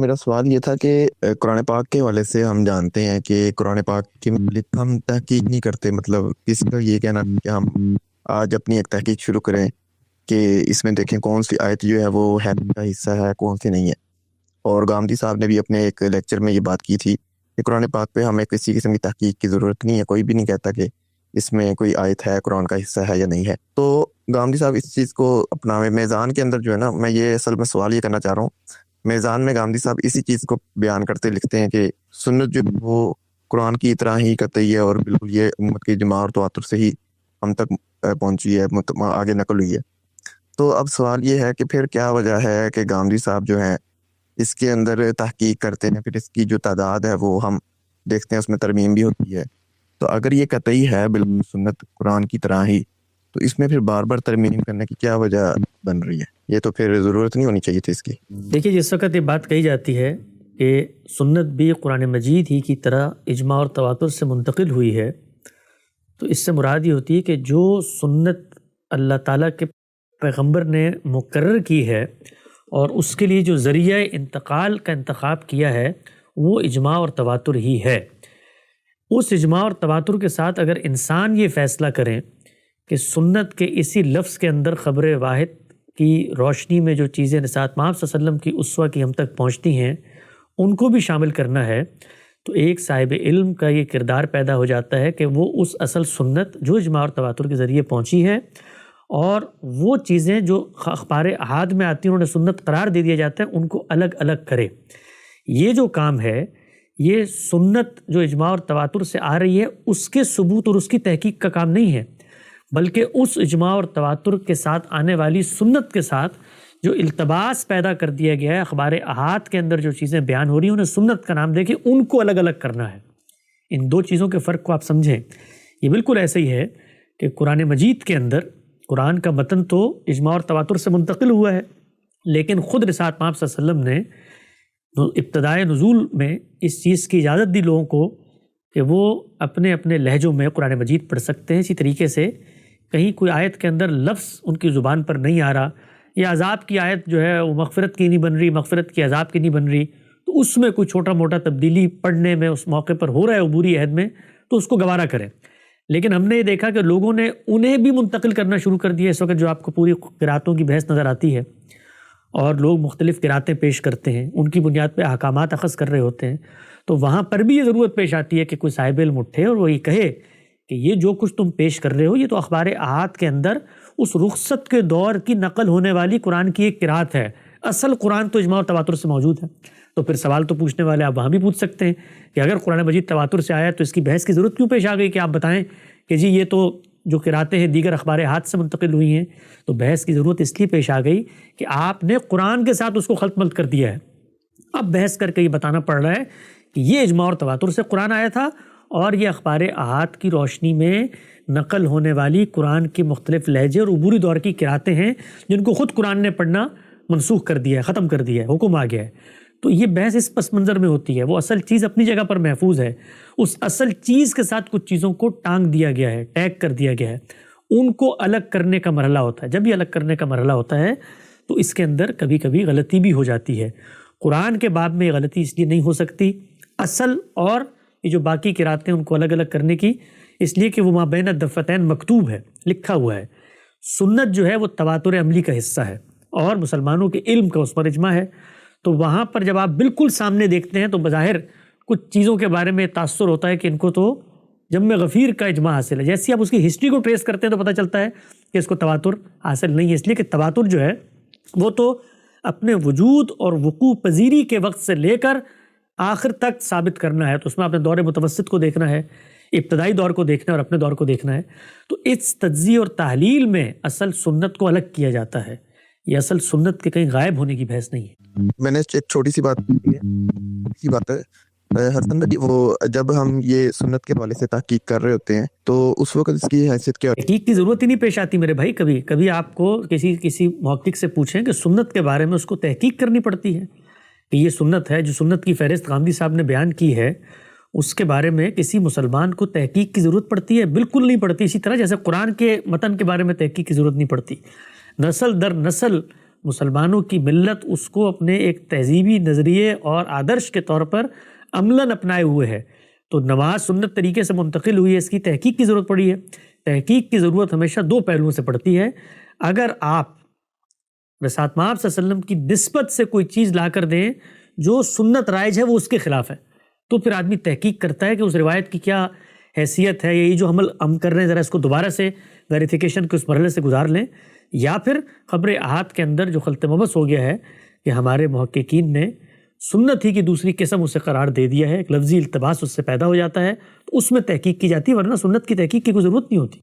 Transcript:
میرا سوال یہ تھا کہ قرآن پاک کے حوالے سے ہم جانتے ہیں کہ قرآن پاک کے متعلق ہم تحقیق نہیں کرتے، مطلب کسی کا یہ کہنا کہ ہم آج اپنی ایک تحقیق شروع کریں کہ اس میں دیکھیں کون سی آیت جو ہے وہ ہیڈ کا حصہ ہے، کون سی نہیں ہے۔ اور گامدی صاحب نے بھی اپنے ایک لیکچر میں یہ بات کی تھی کہ قرآن پاک پہ ہمیں کسی قسم کی تحقیق کی ضرورت نہیں ہے، کوئی بھی نہیں کہتا کہ اس میں کوئی آیت ہے، قرآن کا حصہ ہے یا نہیں ہے۔ تو گامدی صاحب اس چیز کو اپنا میزان کے اندر جو ہے نا، میں یہ اصل میں سوال یہ کرنا چاہ رہا ہوں، میزان میں گامدی صاحب اسی چیز کو بیان کرتے لکھتے ہیں کہ سنت جو وہ قرآن کی طرح ہی قطعی ہے اور بالکل یہ امت کی جماع اور تواتر سے ہی ہم تک پہنچی ہے، آگے نقل ہوئی ہے۔ تو اب سوال یہ ہے کہ پھر کیا وجہ ہے کہ گامدی صاحب جو ہیں اس کے اندر تحقیق کرتے ہیں، پھر اس کی جو تعداد ہے وہ ہم دیکھتے ہیں اس میں ترمیم بھی ہوتی ہے۔ تو اگر یہ قطعی ہے بالکل سنت قرآن کی طرح ہی، تو اس میں پھر بار بار ترمیم کرنے کی کیا وجہ بن رہی ہے؟ یہ تو پھر ضرورت نہیں ہونی چاہیے تھی اس کی۔ دیکھیے، جس وقت یہ بات کہی جاتی ہے کہ سنت بھی قرآن مجید ہی کی طرح اجماع اور تواتر سے منتقل ہوئی ہے، تو اس سے مراد یہ ہوتی ہے کہ جو سنت اللہ تعالیٰ کے پیغمبر نے مقرر کی ہے اور اس کے لیے جو ذریعہ انتقال کا انتخاب کیا ہے وہ اجماع اور تواتر ہی ہے۔ اس اجماع اور تواتر کے ساتھ اگر انسان یہ فیصلہ کریں کہ سنت کے اسی لفظ کے اندر خبر واحد کی روشنی میں جو چیزیں نسات محمد صلی اللہ علیہ وسلم کی اسوہ کی ہم تک پہنچتی ہیں ان کو بھی شامل کرنا ہے، تو ایک صاحب علم کا یہ کردار پیدا ہو جاتا ہے کہ وہ اس اصل سنت جو اجماع اور تواتر کے ذریعے پہنچی ہے اور وہ چیزیں جو اخبار احاد میں آتی ہیں انہیں سنت قرار دے دیا جاتا ہے ان کو الگ الگ کرے۔ یہ جو کام ہے یہ سنت جو اجماع اور تواتر سے آ رہی ہے اس کے ثبوت اور اس کی تحقیق کا کام نہیں ہے، بلکہ اس اجماع اور تواتر کے ساتھ آنے والی سنت کے ساتھ جو التباس پیدا کر دیا گیا ہے، اخبار احاد کے اندر جو چیزیں بیان ہو رہی ہیں انہیں سنت کا نام دے کے ان کو الگ الگ کرنا ہے۔ ان دو چیزوں کے فرق کو آپ سمجھیں۔ یہ بالکل ایسے ہی ہے کہ قرآن مجید کے اندر قرآن کا متن تو اجماع اور تواتر سے منتقل ہوا ہے، لیکن خود رسالت محمد صلی اللہ علیہ وسلم نے ابتدائے نزول میں اس چیز کی اجازت دی لوگوں کو کہ وہ اپنے اپنے لہجوں میں قرآن مجید پڑھ سکتے ہیں۔ اسی طریقے سے کہیں کوئی آیت کے اندر لفظ ان کی زبان پر نہیں آ رہا، یا عذاب کی آیت جو ہے وہ مغفرت کی نہیں بن رہی، مغفرت کی عذاب کی نہیں بن رہی، تو اس میں کوئی چھوٹا موٹا تبدیلی پڑھنے میں اس موقع پر ہو رہا ہے عبوری عہد میں، تو اس کو گوارا کریں۔ لیکن ہم نے یہ دیکھا کہ لوگوں نے انہیں بھی منتقل کرنا شروع کر دیا۔ اس وقت جو آپ کو پوری قراتوں کی بحث نظر آتی ہے اور لوگ مختلف قراتیں پیش کرتے ہیں، ان کی بنیاد پہ احکامات اخذ کر رہے ہوتے ہیں، تو وہاں پر بھی یہ ضرورت پیش آتی ہے کہ کوئی صاحب علم اٹھے اور وہ یہ کہے کہ یہ جو کچھ تم پیش کر رہے ہو یہ تو اخبار احاد کے اندر اس رخصت کے دور کی نقل ہونے والی قرآن کی ایک قرات ہے، اصل قرآن تو اجماع اور تواتر سے موجود ہے۔ تو پھر سوال تو پوچھنے والے آپ وہاں بھی پوچھ سکتے ہیں کہ اگر قرآن مجید تواتر سے آیا تو اس کی بحث کی ضرورت کیوں پیش آ گئی کہ آپ بتائیں کہ جی یہ تو جو قراتیں ہیں دیگر اخبار احاد سے منتقل ہوئی ہیں۔ تو بحث کی ضرورت اس لیے پیش آ گئی کہ آپ نے قرآن کے ساتھ اس کو خلط ملط کر دیا ہے۔ اب بحث کر کے یہ بتانا پڑ رہا ہے کہ یہ اجماع اور تواتر سے قرآن آیا تھا اور یہ اخبار احاد کی روشنی میں نقل ہونے والی قرآن کی مختلف لہجے اور عبوری دور کی قراتیں ہیں جن کو خود قرآن نے پڑھنا منسوخ کر دیا ہے، ختم کر دیا ہے، حکم آ گیا ہے۔ تو یہ بحث اس پس منظر میں ہوتی ہے۔ وہ اصل چیز اپنی جگہ پر محفوظ ہے، اس اصل چیز کے ساتھ کچھ چیزوں کو ٹانگ دیا گیا ہے، ٹیگ کر دیا گیا ہے، ان کو الگ کرنے کا مرحلہ ہوتا ہے۔ جب یہ الگ کرنے کا مرحلہ ہوتا ہے تو اس کے اندر کبھی کبھی غلطی بھی ہو جاتی ہے۔ قرآن کے باب میں یہ غلطی اس لیے نہیں ہو سکتی اصل اور یہ جو باقی قراتیں ان کو الگ الگ کرنے کی، اس لیے کہ وہ مابین الدفتین مکتوب ہے، لکھا ہوا ہے۔ سنت جو ہے وہ تواتر عملی کا حصہ ہے اور مسلمانوں کے علم کا اس پر اجماع ہے۔ تو وہاں پر جب آپ بالکل سامنے دیکھتے ہیں تو بظاہر کچھ چیزوں کے بارے میں تاثر ہوتا ہے کہ ان کو تو جم غفیر کا اجماع حاصل ہے۔ جیسے آپ اس کی ہسٹری کو ٹریس کرتے ہیں تو پتہ چلتا ہے کہ اس کو تواتر حاصل نہیں ہے، اس لیے کہ تواتر جو ہے وہ تو اپنے وجود اور وقوع پذیری کے وقت سے لے کر آخر تک ثابت کرنا ہے۔ تو اس میں آپ نے دور متوسط کو دیکھنا ہے، ابتدائی دور کو دیکھنا ہے اور اپنے دور کو دیکھنا ہے۔ تو اس تجزیہ اور تحلیل میں اصل سنت کو الگ کیا جاتا ہے، یہ اصل سنت کے کہیں غائب ہونے کی بحث نہیں ہے۔ میں نے ایک چھوٹی سی بات کی ہے حسن بھائی، وہ جب ہم یہ سنت کے حوالے سے تحقیق کر رہے ہوتے ہیں تو اس وقت اس کی حیثیت کیا ہوتی ہے؟ تحقیق کی ضرورت ہی نہیں پیش آتی میرے بھائی۔ کبھی آپ کو کسی محقق سے پوچھیں کہ سنت کے بارے میں اس کو تحقیق کرنی پڑتی ہے کہ یہ سنت ہے، جو سنت کی فہرست غامدی صاحب نے بیان کی ہے اس کے بارے میں کسی مسلمان کو تحقیق کی ضرورت پڑتی ہے؟ بالکل نہیں پڑتی۔ اسی طرح جیسے قرآن کے متن کے بارے میں تحقیق کی ضرورت نہیں پڑتی، نسل در نسل مسلمانوں کی ملت اس کو اپنے ایک تہذیبی نظریے اور آدرش کے طور پر عملاً اپنائے ہوئے ہے. تو نماز سنت طریقے سے منتقل ہوئی ہے، اس کی تحقیق کی ضرورت پڑی ہے. تحقیق کی ضرورت ہمیشہ دو پہلوؤں سے پڑتی ہے. اگر آپ رسالت مآب صلی اللہ علیہ وسلم کی نسبت سے کوئی چیز لا کر دیں جو سنت رائج ہے، وہ اس کے خلاف ہے، تو پھر آدمی تحقیق کرتا ہے کہ اس روایت کی کیا حیثیت ہے، یہ جو عمل ہم کر رہے ہیں ذرا اس کو دوبارہ سے ویریفیکیشن کے اس مرحلے سے گزار لیں. یا پھر خبر احاد کے اندر جو خلط مبث ہو گیا ہے کہ ہمارے محققین نے سنت ہی کی دوسری قسم اسے قرار دے دیا ہے، ایک لفظی التباس اس سے پیدا ہو جاتا ہے، تو اس میں تحقیق کی جاتی ہے، ورنہ سنت کی تحقیق کی کوئی ضرورت نہیں ہوتی.